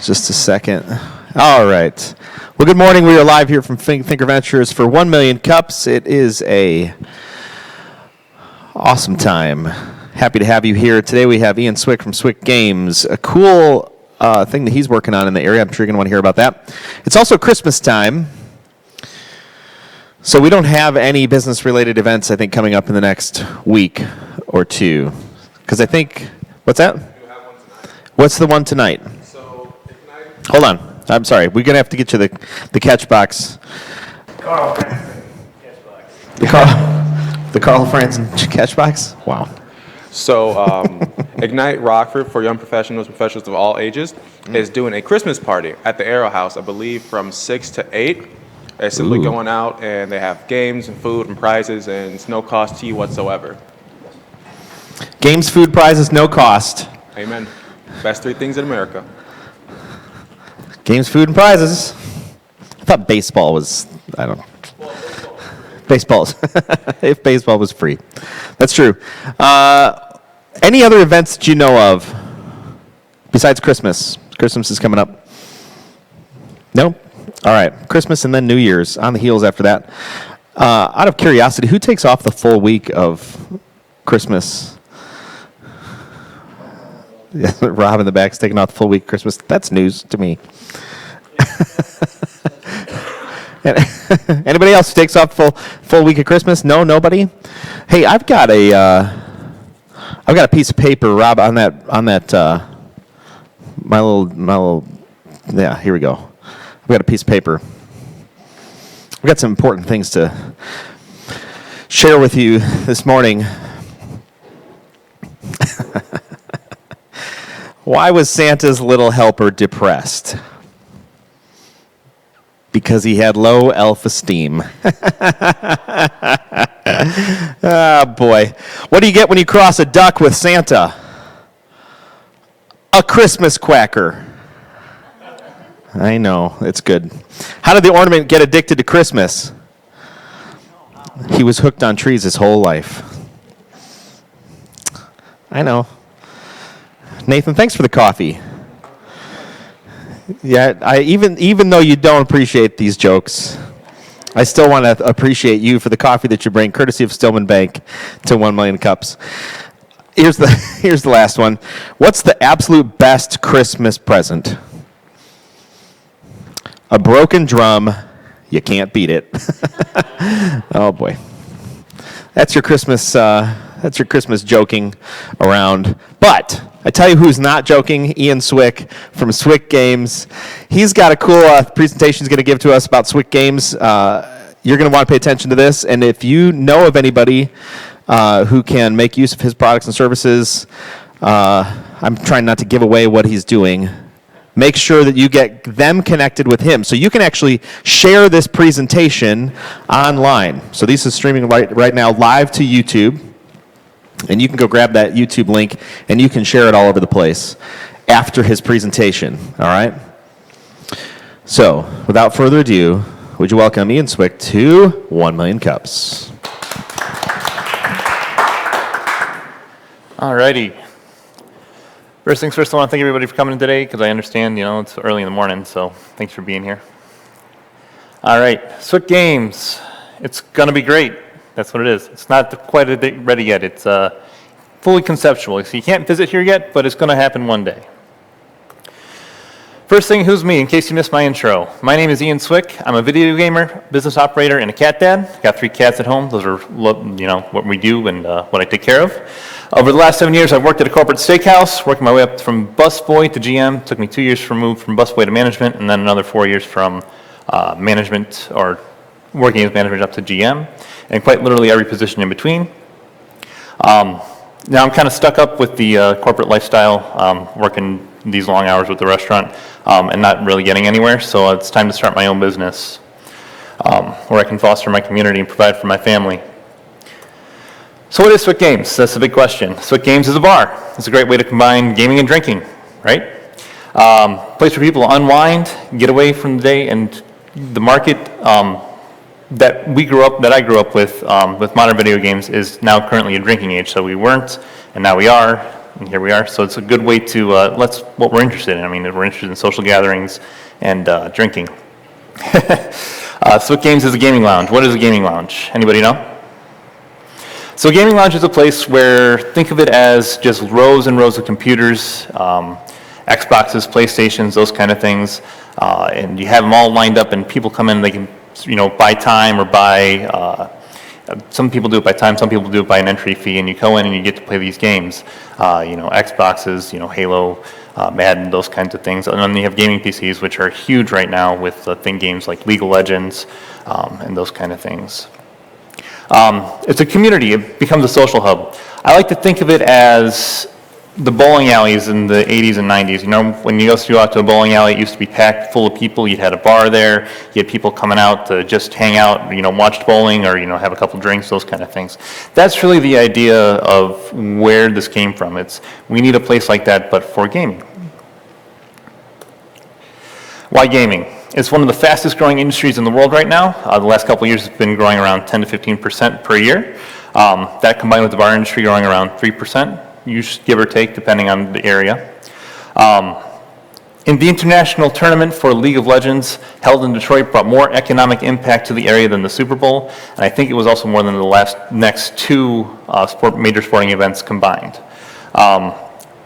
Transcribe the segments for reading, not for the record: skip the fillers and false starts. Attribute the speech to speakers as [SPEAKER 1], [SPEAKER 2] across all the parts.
[SPEAKER 1] Just a second. All right. Well, good morning. We are live here from Thinker Ventures for 1 Million Cups. It is a awesome time. Happy to have you here. Today we have Ian Swick from Swickgames, a cool thing that he's working on in the area. I'm sure you're going to want to hear about that. It's also Christmas time. So we don't have any business-related events, I think, coming up in the next week or two. Because I think, what's that? What's the one tonight? Hold on. I'm sorry. We're going to have to get you the catch box.
[SPEAKER 2] Carl Franson catch box.
[SPEAKER 1] The Carl Franson catch box? Wow.
[SPEAKER 3] So Ignite Rockford for young professionals of all ages is doing a Christmas party at the Arrow House, I believe from 6 to 8. They're simply going out and they have games and food and prizes, and it's no cost to you whatsoever.
[SPEAKER 1] Games, food, prizes, no cost.
[SPEAKER 3] Amen. Best three things in America.
[SPEAKER 1] Games, food, and prizes. I thought baseball was, I don't know. Baseballs. If baseball was free. That's true. Any other events that you know of besides Christmas? Christmas is coming up. No? All right. Christmas and then New Year's on the heels after that. Out of curiosity, who takes off the full week of Christmas? Yeah, Rob in the back's taking off the full week of Christmas. That's news to me. Anybody else who takes off the full week of Christmas? No, nobody. Hey, I've got a piece of paper, Rob, on that my little. Yeah, here we go. I've got a piece of paper. We've got some important things to share with you this morning. Why was Santa's little helper depressed? Because he had low elf-esteem. Ah, boy. What do you get when you cross a duck with Santa? A Christmas quacker. I know, it's good. How did the ornament get addicted to Christmas? He was hooked on trees his whole life. I know. Nathan, thanks for the coffee. Yeah, even though you don't appreciate these jokes, I still want to appreciate you for the coffee that you bring, courtesy of Stillman Bank, to 1 Million Cups. Here's the last one. What's the absolute best Christmas present? A broken drum. You can't beat it. Oh boy, that's your Christmas. That's your Christmas joking around. But I tell you who's not joking, Ian Swick from Swickgames. He's got a cool presentation he's going to give to us about Swickgames. You're going to want to pay attention to this. And if you know of anybody who can make use of his products and services, I'm trying not to give away what he's doing. Make sure that you get them connected with him so you can actually share this presentation online. So this is streaming right now live to YouTube. And you can go grab that YouTube link, and you can share it all over the place after his presentation, all right? So, without further ado, would you welcome Ian Swick to 1 Million Cups.
[SPEAKER 2] All righty. First things first, I want to thank everybody for coming today, because I understand, it's early in the morning, so thanks for being here. All right, Swickgames. It's going to be great. That's what it is. It's not quite a bit ready yet. It's fully conceptual. So you can't visit here yet, but it's going to happen one day. First thing, who's me, in case you missed my intro. My name is Ian Swick. I'm a video gamer, business operator, and a cat dad. Got 3 cats at home. Those are, what we do and what I take care of. Over the last 7 years, I've worked at a corporate steakhouse, working my way up from busboy to GM. Took me 2 years to move from busboy to management, and then another 4 years from management or working as management up to GM, and quite literally every position in between. Now I'm kind of stuck up with the corporate lifestyle, working these long hours with the restaurant, and not really getting anywhere, so it's time to start my own business, where I can foster my community and provide for my family. So what is Swickgames? That's the big question. Swickgames is a bar. It's a great way to combine gaming and drinking, right? Place for people to unwind, get away from the day, and the market that I grew up with modern video games is now currently a drinking age. So we weren't, and now we are. and here we are. So it's a good way to, what we're interested in. I mean, we're interested in social gatherings and drinking. Swickgames is a gaming lounge. What is a gaming lounge? Anybody know? So a gaming lounge is a place where, think of it as just rows and rows of computers, Xboxes, PlayStations, those kind of things, and you have them all lined up, and people come in, they can, buy time or buy, some people do it by time, some people do it by an entry fee, and you go in and you get to play these games, Xboxes, Halo, Madden, those kinds of things. And then you have gaming PCs, which are huge right now with games like League of Legends and those kind of things. It's a community. It becomes a social hub. I like to think of it as the bowling alleys in the 80s and 90s. When you go out to a bowling alley, it used to be packed full of people. You had a bar there. You had people coming out to just hang out, watch bowling or, have a couple drinks, those kind of things. That's really the idea of where this came from. We need a place like that, but for gaming. Why gaming? It's one of the fastest growing industries in the world right now. The last couple of years it's been growing around 10 to 15% per year. That combined with the bar industry growing around 3%, give or take, depending on the area. In the international tournament for League of Legends held in Detroit brought more economic impact to the area than the Super Bowl, and I think it was also more than the next two major sporting events combined.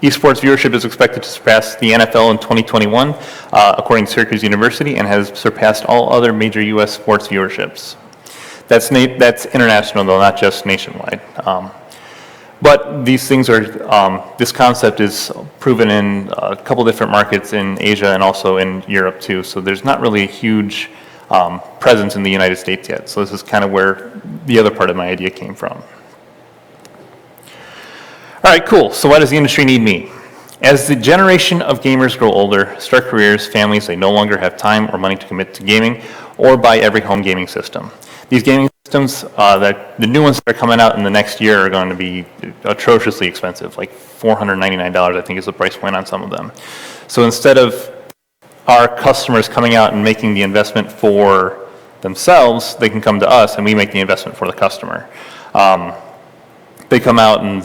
[SPEAKER 2] Esports viewership is expected to surpass the NFL in 2021, according to Syracuse University, and has surpassed all other major U.S. sports viewerships. That's international, though, not just nationwide. But these things are, this concept is proven in a couple different markets in Asia and also in Europe, too. So there's not really a huge presence in the United States yet. So this is kind of where the other part of my idea came from. All right, cool. So why does the industry need me? As the generation of gamers grow older, start careers, families, they no longer have time or money to commit to gaming or buy every home gaming system. These gaming systems, the new ones that are coming out in the next year are going to be atrociously expensive, like $499, I think is the price point on some of them. So instead of our customers coming out and making the investment for themselves, they can come to us and we make the investment for the customer. They come out and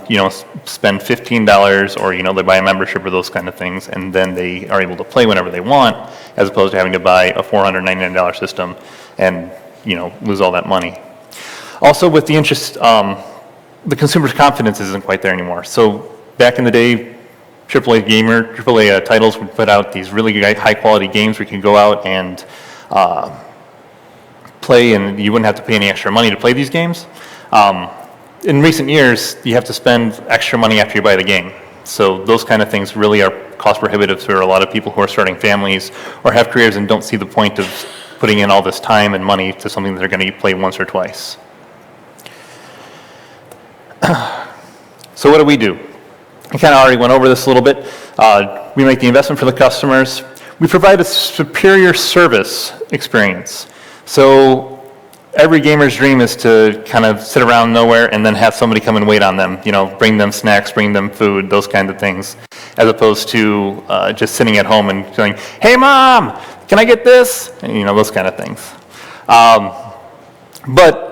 [SPEAKER 2] spend $15 or they buy a membership or those kind of things, and then they are able to play whenever they want, as opposed to having to buy a $499 system and lose all that money. Also, with the interest, the consumer's confidence isn't quite there anymore. So back in the day, AAA titles would put out these really high quality games where you can go out and play, and you wouldn't have to pay any extra money to play these games. In recent years, you have to spend extra money after you buy the game. So those kind of things really are cost prohibitive for a lot of people who are starting families or have careers and don't see the point of putting in all this time and money to something that they're going to play once or twice. So what do? I kind of already went over this a little bit. We make the investment for the customers. We provide a superior service experience. So every gamer's dream is to kind of sit around nowhere and then have somebody come and wait on them, bring them snacks, bring them food, those kind of things, as opposed to just sitting at home and going, "Hey, Mom, can I get this?" And, those kind of things. But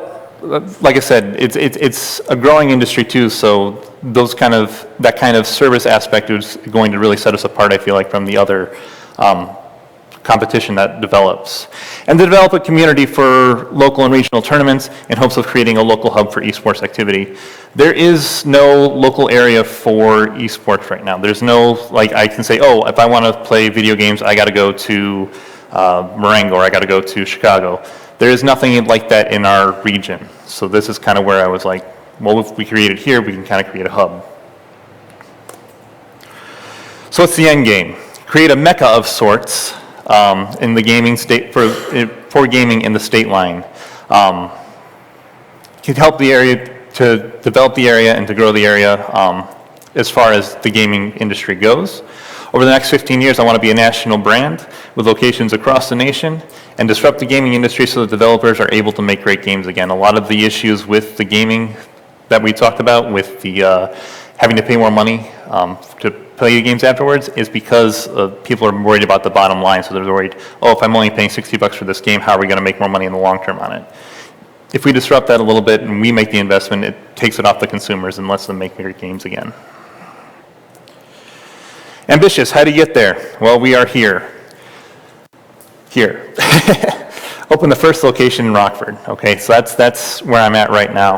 [SPEAKER 2] like I said, it's a growing industry too, so that kind of service aspect is going to really set us apart, I feel like, from the other competition that develops. And to develop a community for local and regional tournaments in hopes of creating a local hub for esports activity. There is no local area for esports right now. There's no, I can say, if I want to play video games, I got to go to Marengo or I got to go to Chicago. There is nothing like that in our region. So this is kind of where I was like, well, if we create it here, we can kind of create a hub. So what's the end game? Create a mecca of sorts in the gaming state for gaming in the state line. Can help the area to develop the area and to grow the area as far as the gaming industry goes. Over the next 15 years, I want to be a national brand with locations across the nation and disrupt the gaming industry so that developers are able to make great games again. A lot of the issues with the gaming that we talked about, with the having to pay more money to play the games afterwards, is because people are worried about the bottom line. So they're worried, if I'm only paying $60 for this game, how are we going to make more money in the long term on it? If we disrupt that a little bit and we make the investment, it takes it off the consumers and lets them make great games again. Ambitious, how do you get there? Well, we are here. Here. Open the first location in Rockford. Okay, so that's where I'm at right now.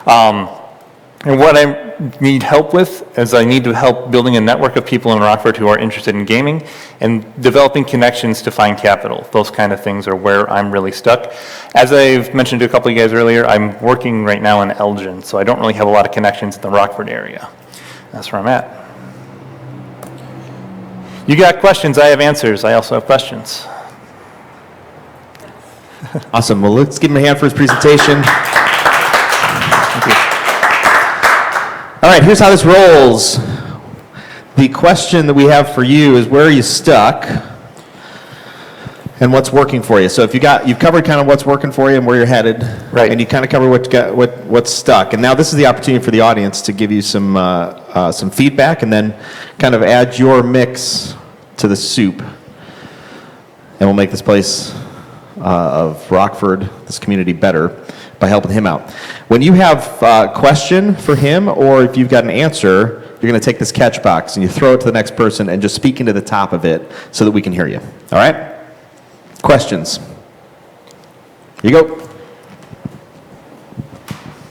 [SPEAKER 2] And what I need help with is I need to help building a network of people in Rockford who are interested in gaming and developing connections to find capital. Those kind of things are where I'm really stuck. As I've mentioned to a couple of you guys earlier, I'm working right now in Elgin, so I don't really have a lot of connections in the Rockford area. That's where I'm at. You got questions, I have answers. I also have questions.
[SPEAKER 1] Awesome. Well, let's give him a hand for his presentation.
[SPEAKER 2] Thank you.
[SPEAKER 1] All right, here's how this rolls. The question that we have for you is, where are you stuck and what's working for you? So if you've covered kind of what's working for you and where you're headed,
[SPEAKER 2] right,
[SPEAKER 1] and you kind of cover what's stuck. And now this is the opportunity for the audience to give you some feedback and then kind of add your mix to the soup. And we'll make this place of Rockford, this community, better by helping him out. When you have a question for him, or if you've got an answer, you're going to take this catch box and you throw it to the next person and just speak into the top of it so that we can hear you. All right? Questions? Here you go.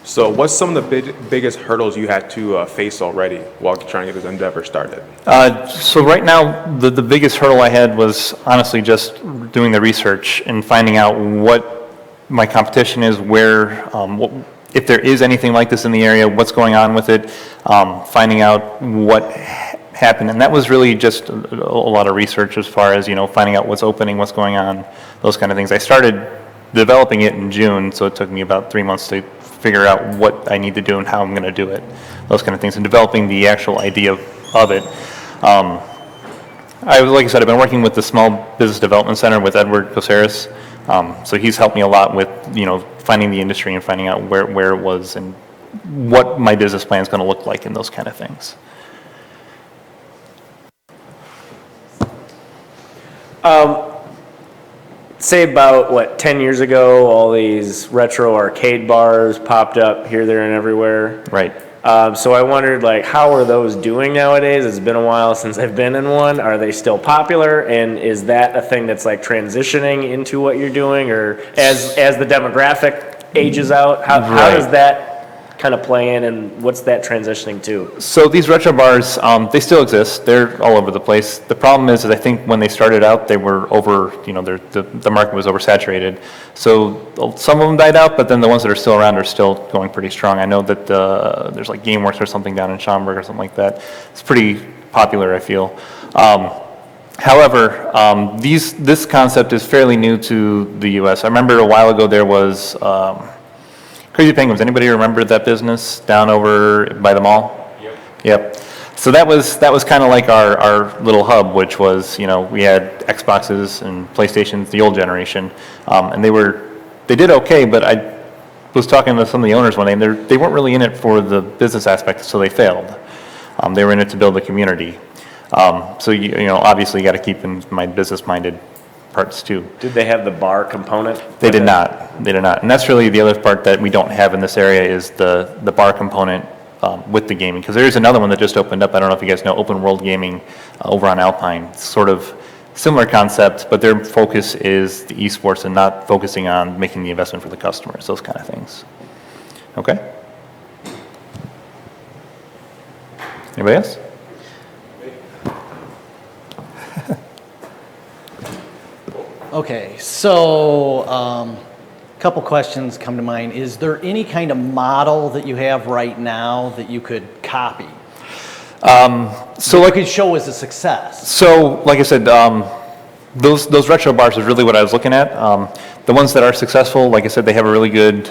[SPEAKER 3] So what's some of the biggest hurdles you had to face already while trying to get this endeavor started?
[SPEAKER 2] So right now, the biggest hurdle I had was honestly just doing the research and finding out what my competition is, where, if there is anything like this in the area, what's going on with it, finding out what happened. And that was really just a lot of research as far as, finding out what's opening, what's going on, those kind of things. I started developing it in June, so it took me about 3 months to figure out what I need to do and how I'm going to do it, those kind of things, and developing the actual idea of it. Like I said, I've been working with the Small Business Development Center with Edward Coceres, so he's helped me a lot with, finding the industry and finding out where it was and what my business plan is going to look like and those kind of things.
[SPEAKER 4] Say about, 10 years ago, all these retro arcade bars popped up here, there, and everywhere.
[SPEAKER 2] Right.
[SPEAKER 4] So I wondered, how are those doing nowadays? It's been a while since I've been in one. Are they still popular? And is that a thing that's, transitioning into what you're doing? Or as the demographic ages out, how does that kind of play in, and what's that transitioning to?
[SPEAKER 2] So these retro bars, they still exist. They're all over the place. The problem is I think when they started out, they were the market was oversaturated. So some of them died out, but then the ones that are still around are still going pretty strong. I know that there's GameWorks or something down in Schaumburg or something like that. It's pretty popular, I feel. However, this concept is fairly new to the U.S. I remember a while ago there was Crazy Penguins. Anybody remember that business down over by the mall? Yep. So that was kind of like our little hub, which was, we had Xboxes and PlayStations, the old generation, and they did okay, but I was talking to some of the owners one day, and they weren't really in it for the business aspect, so they failed. They were in it to build a community. So obviously you got to keep in mind business-minded parts too.
[SPEAKER 4] Did they have the bar component?
[SPEAKER 2] They did not. And that's really the other part that we don't have in this area is the bar component with the gaming. Because there is another one that just opened up. I don't know if you guys know Open World Gaming over on Alpine. It's sort of similar concept, but their focus is the esports and not focusing on making the investment for the customers, those kind of things. Okay? Anybody else?
[SPEAKER 5] Okay, so a couple questions come to mind. Is there any kind of model that you have right now that you could copy? You could show as a success.
[SPEAKER 2] So, like I said, those retro bars is really what I was looking at. The ones that are successful, like I said, they have a really good.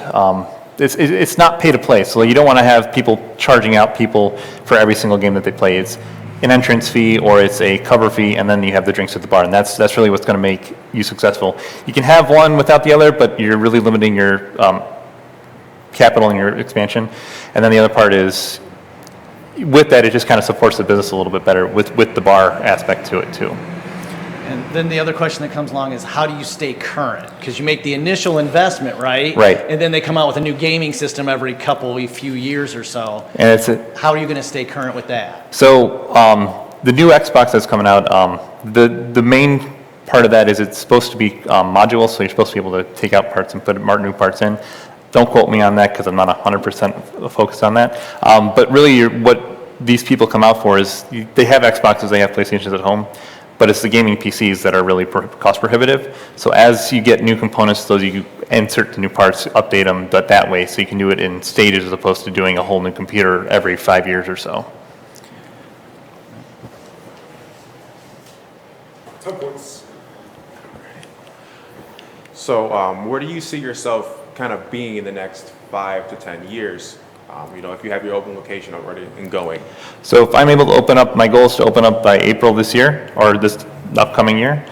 [SPEAKER 2] It's not pay to play, so you don't want to have people charging out people for every single game that they play. It's an entrance fee or it's a cover fee, and then you have the drinks at the bar, and that's really what's going to make you successful. You can have one without the other, but you're really limiting your capital and your expansion. And then the other part is, with that, it just kind of supports the business a little bit better with the bar aspect to it too.
[SPEAKER 5] And then the other question that comes along is, how do you stay current? Because you make the initial investment, right?
[SPEAKER 2] Right.
[SPEAKER 5] And then they come out with a new gaming system every few years or so.
[SPEAKER 2] And
[SPEAKER 5] how are you going to stay current with that?
[SPEAKER 2] So the new Xbox that's coming out, the main part of that is it's supposed to be modular, so you're supposed to be able to take out parts and put new parts in. Don't quote me on that because I'm not 100% focused on that. But really, what these people come out for is they have Xboxes, they have PlayStations at home, but it's the gaming PCs that are really cost prohibitive. So as you get new components, those you insert the new parts, update them, but that way, so you can do it in stages as opposed to doing a whole new computer every 5 years or so.
[SPEAKER 3] So where do you see yourself kind of being in the next 5 to 10 years? If you have your open location already and going.
[SPEAKER 2] So if I'm able to open up, my goal is to open up by April this year, or this upcoming year.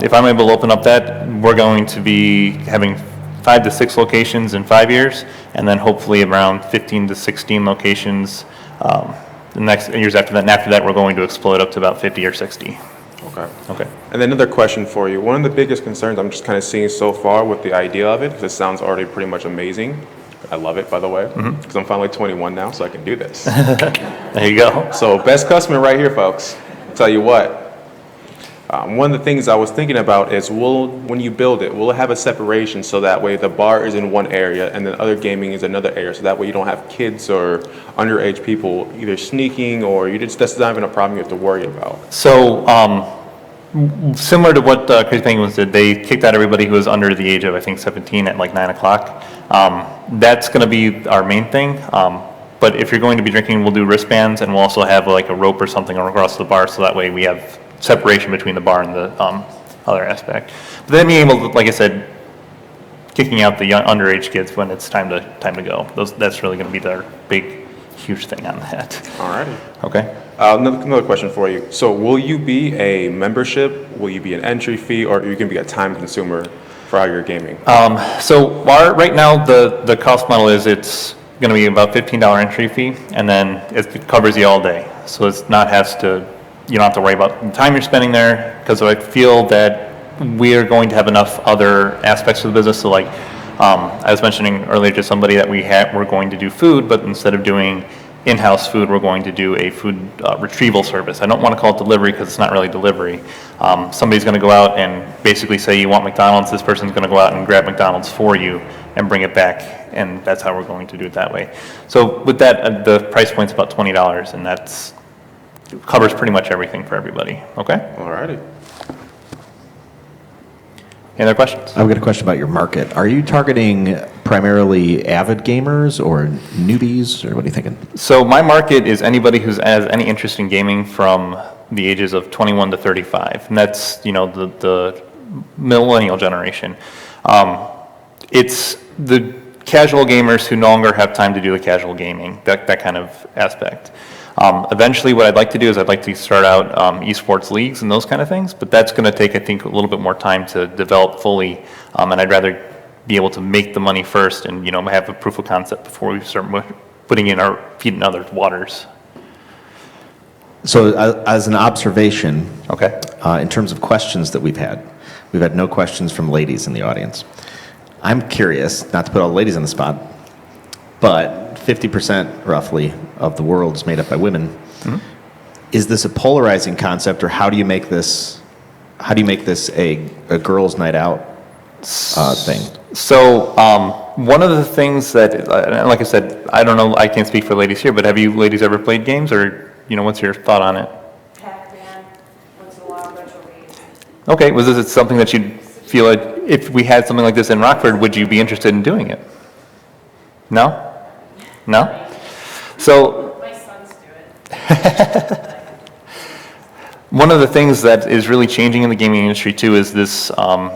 [SPEAKER 2] If I'm able to open up that, we're going to be having 5 to 6 locations in 5 years, and then hopefully around 15 to 16 locations the next years after that. And after that, we're going to explode up to about 50 or 60.
[SPEAKER 3] Okay.
[SPEAKER 2] Okay.
[SPEAKER 3] And then another question for you. One of the biggest concerns I'm just kind of seeing so far with the idea of it, because it sounds already pretty much amazing. I love it, by the way, because I'm finally 21 now, so I can do this.
[SPEAKER 2] There you go.
[SPEAKER 3] So best customer right here, folks. Tell you what. One of the things I was thinking about is, when you build it, will it have a separation so that way the bar is in one area and then other gaming is another area, so that way you don't have kids or underage people either sneaking or that's not even a problem you have to worry about.
[SPEAKER 2] So similar to what Crazy Penguins did, they kicked out everybody who was under the age of, I think, 17 at like 9 o'clock. That's going to be our main thing. But if you're going to be drinking, we'll do wristbands, and we'll also have like a rope or something across the bar, so that way we have separation between the bar and the other aspect. But then being able to, like I said, kicking out the underage kids when it's time to go. That's really going to be their big, huge thing on that.
[SPEAKER 3] Alrighty.
[SPEAKER 2] Okay.
[SPEAKER 3] Another question for you. So will you be a membership? Will you be an entry fee, or are you going to be a time consumer for how you're gaming?
[SPEAKER 2] So right now the cost model is it's going to be about $15 entry fee, and then it covers you all day. So you don't have to worry about the time you're spending there, because I feel that we are going to have enough other aspects of the business. So like I was mentioning earlier to somebody that we're going to do food, but instead of doing in-house food, we're going to do a food retrieval service. I don't want to call it delivery because it's not really delivery. Somebody's going to go out and basically say, you want McDonald's, this person's going to go out and grab McDonald's for you and bring it back, and that's how we're going to do it that way. So with that, the price point's about $20, and that covers pretty much everything for everybody. Okay?
[SPEAKER 3] Alrighty.
[SPEAKER 2] Any other questions?
[SPEAKER 1] I've got a question about your market. Are you targeting primarily avid gamers or newbies, or what are you thinking?
[SPEAKER 2] So my market is anybody who has any interest in gaming from the ages of 21 to 35, and that's the millennial generation. It's the casual gamers who no longer have time to do the casual gaming, that kind of aspect. Eventually, what I'd like to do is I'd like to start out esports leagues and those kind of things, but that's going to take, I think, a little bit more time to develop fully, and I'd rather be able to make the money first and have a proof of concept before we start putting in our feet in other waters.
[SPEAKER 1] So as an observation,
[SPEAKER 2] Okay.
[SPEAKER 1] in terms of questions that we've had no questions from ladies in the audience. I'm curious, not to put all the ladies on the spot, but 50% roughly of the world is made up by women. Mm-hmm. Is this a polarizing concept, or how do you make this a girls' night out thing?
[SPEAKER 2] So one of the things that, like I said, I don't know, I can't speak for ladies here, but have you ladies ever played games, or what's your thought on it?
[SPEAKER 6] Pac-Man, once in a while, retro games.
[SPEAKER 2] Okay, was this something that you'd feel like if we had something like this in Rockford, would you be interested in doing it? No? No? So
[SPEAKER 6] My sons do it.
[SPEAKER 2] one of the things that is really changing in the gaming industry too is this, we'll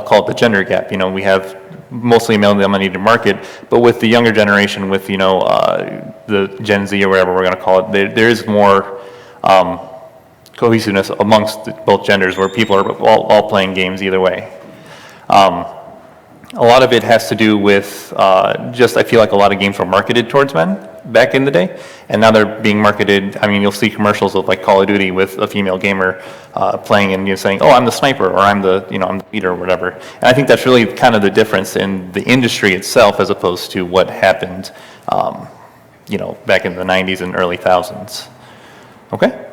[SPEAKER 2] call it the gender gap. We have mostly a male-dominated market, but with the younger generation, with the Gen Z or whatever we're going to call it, there is more cohesiveness amongst both genders, where people are all playing games either way. A lot of it has to do with I feel like a lot of games were marketed towards men back in the day, and now they're being marketed. I mean, you'll see commercials of like Call of Duty with a female gamer playing and saying, "Oh, I'm the sniper," or "I'm the I'm the leader," or whatever. And I think that's really kind of the difference in the industry itself, as opposed to what happened, back in the '90s and early thousands. Okay.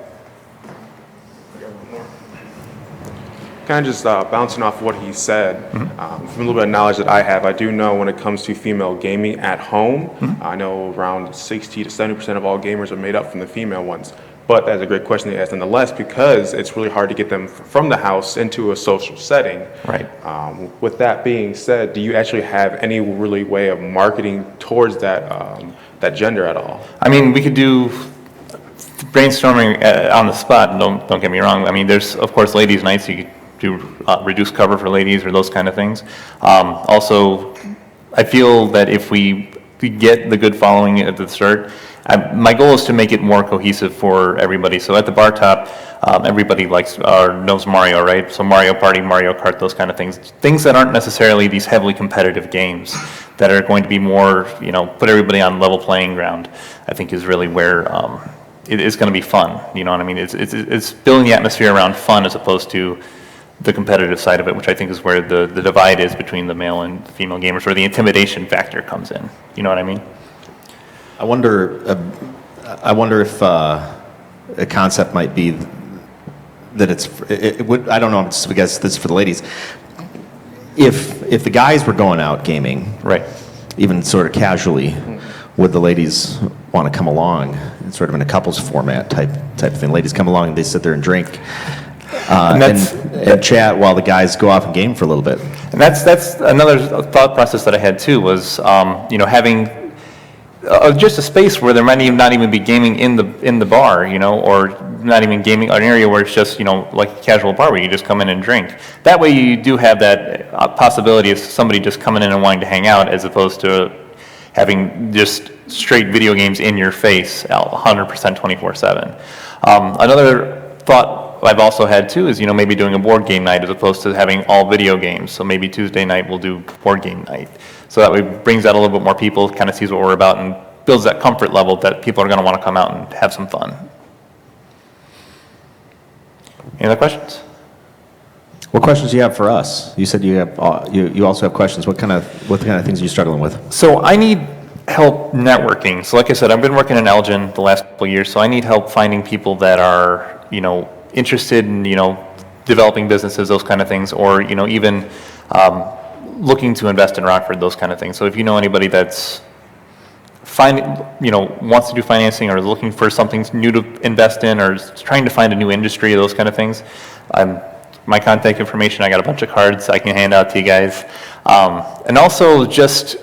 [SPEAKER 3] Kind of just bouncing off what he said, from a little bit of knowledge that I have, I do know when it comes to female gaming at home, I know around 60 to 70% of all gamers are made up from the female ones. But that's a great question to ask nonetheless, because it's really hard to get them from the house into a social setting.
[SPEAKER 2] Right.
[SPEAKER 3] With that being said, do you actually have any really way of marketing towards that gender at all?
[SPEAKER 2] I mean, we could do brainstorming on the spot. Don't get me wrong. I mean, there's of course ladies' nights. You could do reduced cover for ladies or those kind of things. Also, I feel that if we get the good following at the start, my goal is to make it more cohesive for everybody. So at the bar top, everybody likes or knows Mario, right? So Mario Party, Mario Kart, those kind of things. Things that aren't necessarily these heavily competitive games that are going to be more, put everybody on level playing ground, I think is really where it is going to be fun. You know what I mean? It's building the atmosphere around fun as opposed to the competitive side of it, which I think is where the divide is between the male and female gamers, where the intimidation factor comes in. You know what I mean?
[SPEAKER 1] I wonder if a concept might be that I don't know, I guess this is for the ladies. If the guys were going out gaming,
[SPEAKER 2] Right.
[SPEAKER 1] even sort of casually, would the ladies want to come along, sort of in a couples format type thing? Ladies come along and they sit there and drink. And chat while the guys go off and game for a little bit.
[SPEAKER 2] And that's another thought process that I had too, was having just a space where there might not even be gaming in the bar, or not even gaming, an area where it's just like a casual bar where you just come in and drink. That way you do have that possibility of somebody just coming in and wanting to hang out, as opposed to having just straight video games in your face 100% 24/7. Another thought I've also had too is maybe doing a board game night as opposed to having all video games. So maybe Tuesday night we'll do board game night. So that way brings out a little bit more people, kind of sees what we're about, and builds that comfort level that people are going to want to come out and have some fun. Any other questions?
[SPEAKER 1] What questions do you have for us? You said you have you also have questions. What kind of things are you struggling with?
[SPEAKER 2] So I need help networking. So like I said, I've been working in Elgin the last couple of years, so I need help finding people that are, interested in, developing businesses, those kind of things, or, even looking to invest in Rockford, those kind of things. So if you know anybody that's wants to do financing or is looking for something new to invest in or is trying to find a new industry, those kind of things, my contact information, I got a bunch of cards I can hand out to you guys. And also just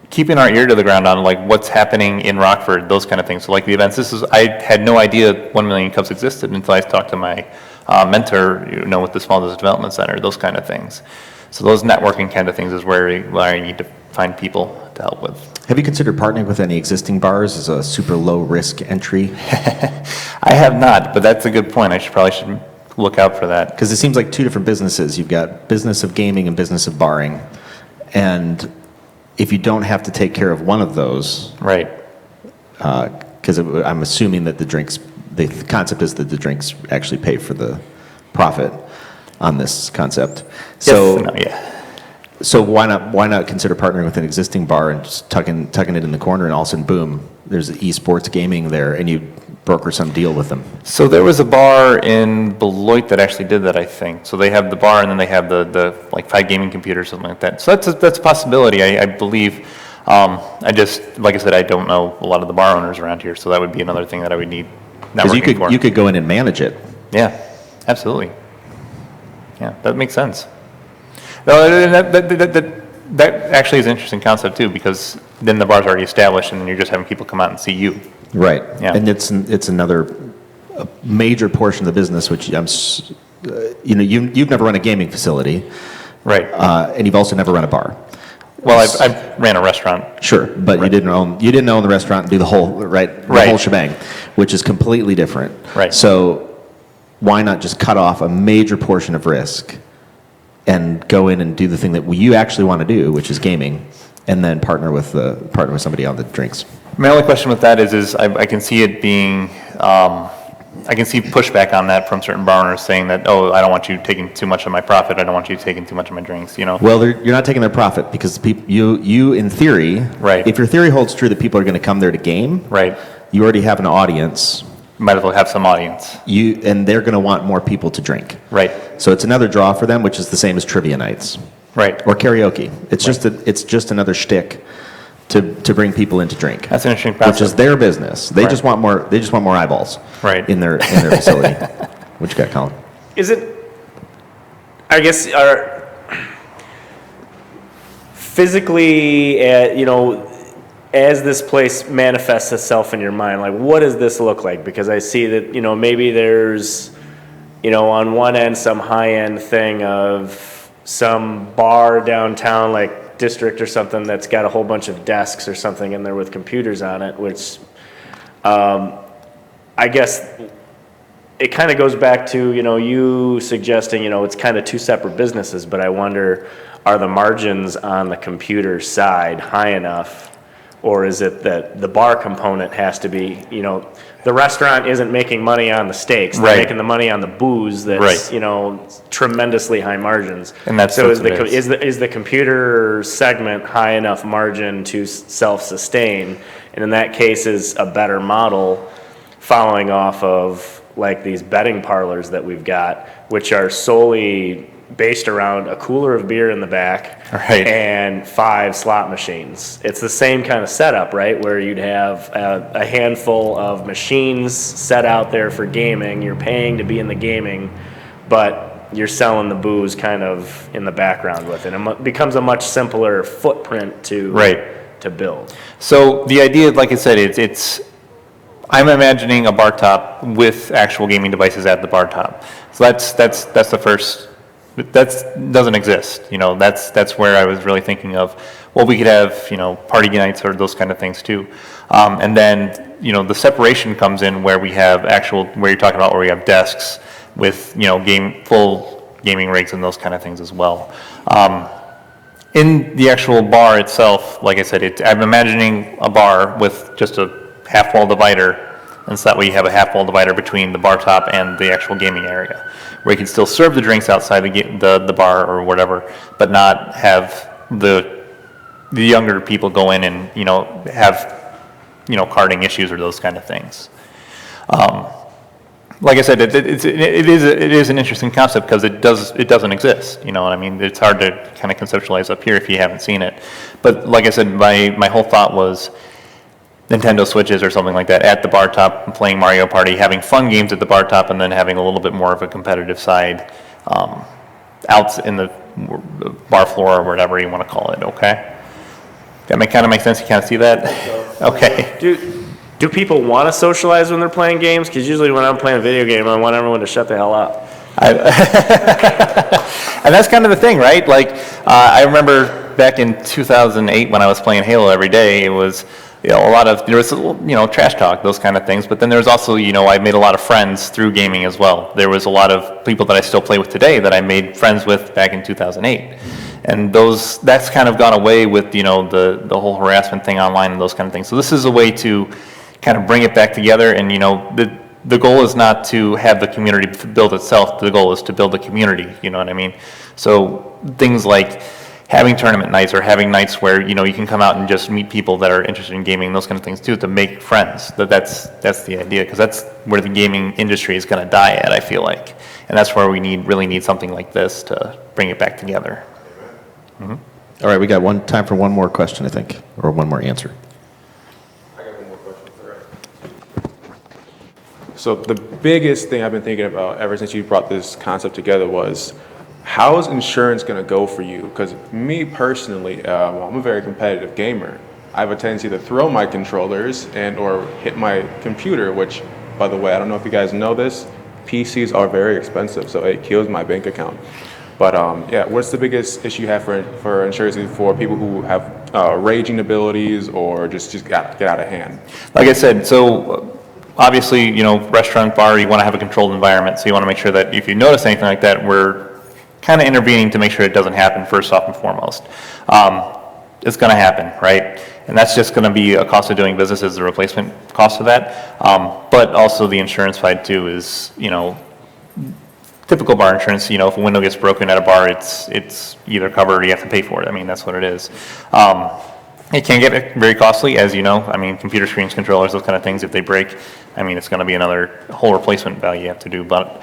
[SPEAKER 2] keeping our ear to the ground on like what's happening in Rockford, those kind of things. So like the events, I had no idea 1 Million Cups existed until I talked to my mentor, with the Small Business Development Center, those kind of things. So those networking kind of things is where I need to find people to help with.
[SPEAKER 1] Have you considered partnering with any existing bars as a super low risk entry?
[SPEAKER 2] I have not, but that's a good point. I probably should look out for that.
[SPEAKER 1] Because it seems like two different businesses. You've got business of gaming and business of barring. And if you don't have to take care of one of those,
[SPEAKER 2] Right.
[SPEAKER 1] because I'm assuming that the concept is that the drinks actually pay for the profit on this concept. So,
[SPEAKER 2] Yes, no, yeah.
[SPEAKER 1] So why not consider partnering with an existing bar and just tucking it in the corner, and all of a sudden, boom, there's esports gaming there, and you broker some deal with them.
[SPEAKER 2] So there was a bar in Beloit that actually did that, I think. So they have the bar and then they have the like 5 gaming computers, something like that. So that's a possibility, I believe. I just, like I said, I don't know a lot of the bar owners around here, so that would be another thing that I would need networking
[SPEAKER 1] Because you could go in and manage it.
[SPEAKER 2] Yeah, absolutely. Yeah, that makes sense. No, that actually is an interesting concept too, because then the bar's already established and then you're just having people come out and see you.
[SPEAKER 1] Right.
[SPEAKER 2] Yeah.
[SPEAKER 1] And it's another major portion of the business, which you've never run a gaming facility.
[SPEAKER 2] Right.
[SPEAKER 1] And you've also never run a bar.
[SPEAKER 2] Well, I ran a restaurant.
[SPEAKER 1] Sure, but
[SPEAKER 2] Right.
[SPEAKER 1] you didn't own the restaurant and do the whole whole shebang, which is completely different.
[SPEAKER 2] Right.
[SPEAKER 1] So why not just cut off a major portion of risk and go in and do the thing that you actually want to do, which is gaming, and then partner with somebody on the drinks?
[SPEAKER 2] My only question with that is I can see it being, I can see pushback on that from certain bar owners saying that, oh, I don't want you taking too much of my profit. I don't want you taking too much of my drinks,
[SPEAKER 1] Well, you're not taking their profit because you in theory,
[SPEAKER 2] Right.
[SPEAKER 1] if your theory holds true that people are going to come there to game,
[SPEAKER 2] Right.
[SPEAKER 1] you already have an audience
[SPEAKER 2] might as well have some audience.
[SPEAKER 1] And they're going to want more people to drink.
[SPEAKER 2] Right.
[SPEAKER 1] So it's another draw for them, which is the same as trivia nights
[SPEAKER 2] Right.
[SPEAKER 1] or karaoke. It's just another shtick to bring people in to drink.
[SPEAKER 2] That's an interesting
[SPEAKER 1] Which
[SPEAKER 2] concept.
[SPEAKER 1] is their business. They
[SPEAKER 2] Right.
[SPEAKER 1] just want more. They just want more eyeballs.
[SPEAKER 2] Right.
[SPEAKER 1] In their facility. What you got, Colin?
[SPEAKER 4] Is it, I guess, physically, as this place manifests itself in your mind, like what does this look like? Because I see that, maybe there's, on one end, some high-end thing of some bar downtown, like District or something, that's got a whole bunch of desks or something in there with computers on it, which I guess it kind of goes back to, you suggesting, it's kind of two separate businesses, but I wonder, are the margins on the computer side high enough? Or is it that the bar component has to be, the restaurant isn't making money on the steaks, they're
[SPEAKER 2] Right.
[SPEAKER 4] making the money on the booze that's,
[SPEAKER 2] Right.
[SPEAKER 4] tremendously high margins.
[SPEAKER 2] And that's
[SPEAKER 4] so
[SPEAKER 2] what it
[SPEAKER 4] is the computer segment high enough margin to self-sustain? And in that case, is a better model following off of like these betting parlors that we've got, which are solely based around a cooler of beer in the back
[SPEAKER 2] Right.
[SPEAKER 4] and 5 slot machines. It's the same kind of setup, right? Where you'd have a handful of machines set out there for gaming. You're paying to be in the gaming, but you're selling the booze kind of in the background with it. It becomes a much simpler footprint to build.
[SPEAKER 2] So the idea, like I said, it's I'm imagining a bar top with actual gaming devices at the bar top. So that's the first. That doesn't exist. That's where I was really thinking of. Well, we could have party nights or those kind of things too. And then the separation comes in where we have where you're talking about where we have desks with full gaming rigs and those kind of things as well. In the actual bar itself, like I said, I'm imagining a bar with just a half wall divider, and so that way you have a half wall divider between the bar top and the actual gaming area, where you can still serve the drinks outside the bar or whatever, but not have the younger people go in and have carding issues or those kind of things. Like I said, it is an interesting concept because it doesn't exist. You know what I mean? It's hard to kind of conceptualize up here if you haven't seen it. But like I said, my whole thought was Nintendo Switches or something like that at the bar top, playing Mario Party, having fun games at the bar top, and then having a little bit more of a competitive side out in the bar floor or whatever you want to call it. Okay, that kind of make sense. You kind of see that? Okay.
[SPEAKER 4] Do people want to socialize when they're playing games? Because usually when I'm playing a video game, I want everyone to shut the hell up.
[SPEAKER 2] And that's kind of the thing, right? Like, I remember back in 2008 when I was playing Halo every day, it was there was trash talk, those kind of things. But then there was also, I made a lot of friends through gaming as well. There was a lot of people that I still play with today that I made friends with back in 2008. And that's kind of gone away with, the whole harassment thing online and those kind of things. So this is a way to kind of bring it back together. And, the goal is not to have the community build itself. The goal is to build a community, you know what I mean? So things like having tournament nights or having nights where, you can come out and just meet people that are interested in gaming, those kind of things too, to make friends. That's the idea, because that's where the gaming industry is going to die at, I feel like. And that's where we really need something like this to bring it back together.
[SPEAKER 1] Mm-hmm. All right, we got time for one more question, I think, or one more answer.
[SPEAKER 3] I got one more question. All right. So the biggest thing I've been thinking about ever since you brought this concept together was, how is insurance going to go for you? Because me personally, I'm a very competitive gamer. I have a tendency to throw my controllers or hit my computer, which, by the way, I don't know if you guys know this, PCs are very expensive, so it kills my bank account. But what's the biggest issue you have for insurance for people who have raging abilities or just get out of hand?
[SPEAKER 2] Like I said, so obviously, restaurant, bar, you want to have a controlled environment, so you want to make sure that if you notice anything like that, we're kind of intervening to make sure it doesn't happen first off and foremost. It's going to happen, right? And that's just going to be a cost of doing business as the replacement cost of that. But also the insurance side too is, typical bar insurance, if a window gets broken at a bar, it's either covered or you have to pay for it. I mean, that's what it is. It can get very costly, as you know. I mean, computer screens, controllers, those kind of things, if they break, I mean, it's going to be another whole replacement value you have to do. But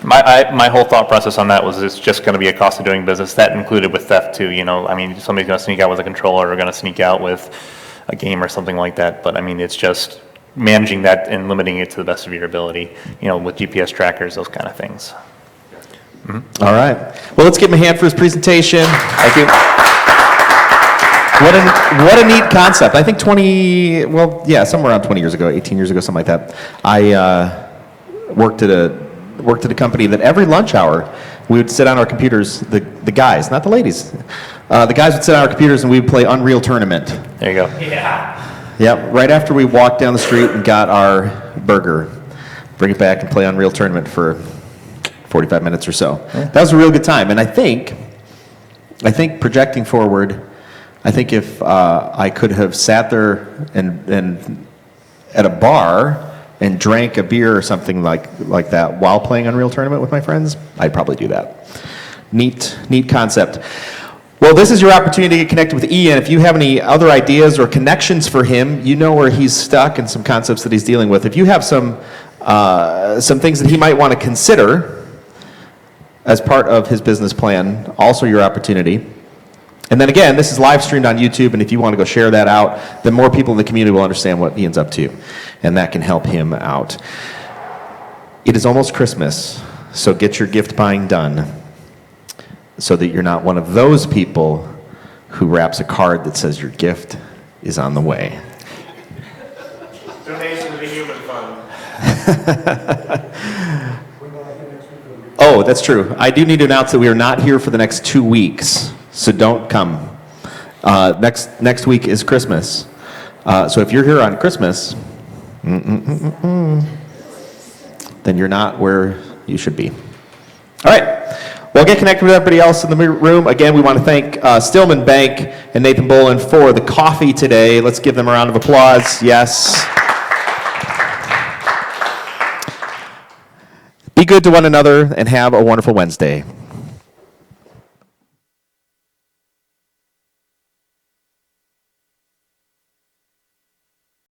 [SPEAKER 2] my whole thought process on that was it's just going to be a cost of doing business. That included with theft too, you know. I mean, somebody's going to sneak out with a controller or going to sneak out with a game or something like that. But I mean, it's just managing that and limiting it to the best of your ability, you know, with GPS trackers, those kind of things.
[SPEAKER 1] All right. Well, let's give him a hand for his presentation. Thank you. What a neat concept. I think somewhere around 20 years ago, 18 years ago, something like that. I worked at a company that every lunch hour we would sit on our computers, the guys, not the ladies. The guys would sit on our computers and we would play Unreal Tournament.
[SPEAKER 2] There you go.
[SPEAKER 4] Yeah.
[SPEAKER 1] Yep, right after we walked down the street and got our burger, bring it back and play Unreal Tournament for 45 minutes or so. That was a real good time. And I think projecting forward, I think if I could have sat there and at a bar and drank a beer or something like that while playing Unreal Tournament with my friends, I'd probably do that. Neat concept. Well, this is your opportunity to get connected with Ian. If you have any other ideas or connections for him, you know where he's stuck and some concepts that he's dealing with. If you have some things that he might want to consider as part of his business plan, also your opportunity. And then again, this is live streamed on YouTube, and if you want to go share that out, then more people in the community will understand what Ian's up to, and that can help him out. It is almost Christmas, so get your gift buying done so that you're not one of those people who wraps a card that says your gift is on the way.
[SPEAKER 4] Donation to the Human Fund.
[SPEAKER 1] Oh, that's true. I do need to announce that we are not here for the next 2 weeks. So don't come. Next week is Christmas. So if you're here on Christmas, then you're not where you should be. All right. Well, get connected with everybody else in the room. Again, we want to thank Stillman Bank and Nathan Bolin for the coffee today. Let's give them a round of applause. Yes. Be good to one another and have a wonderful Wednesday.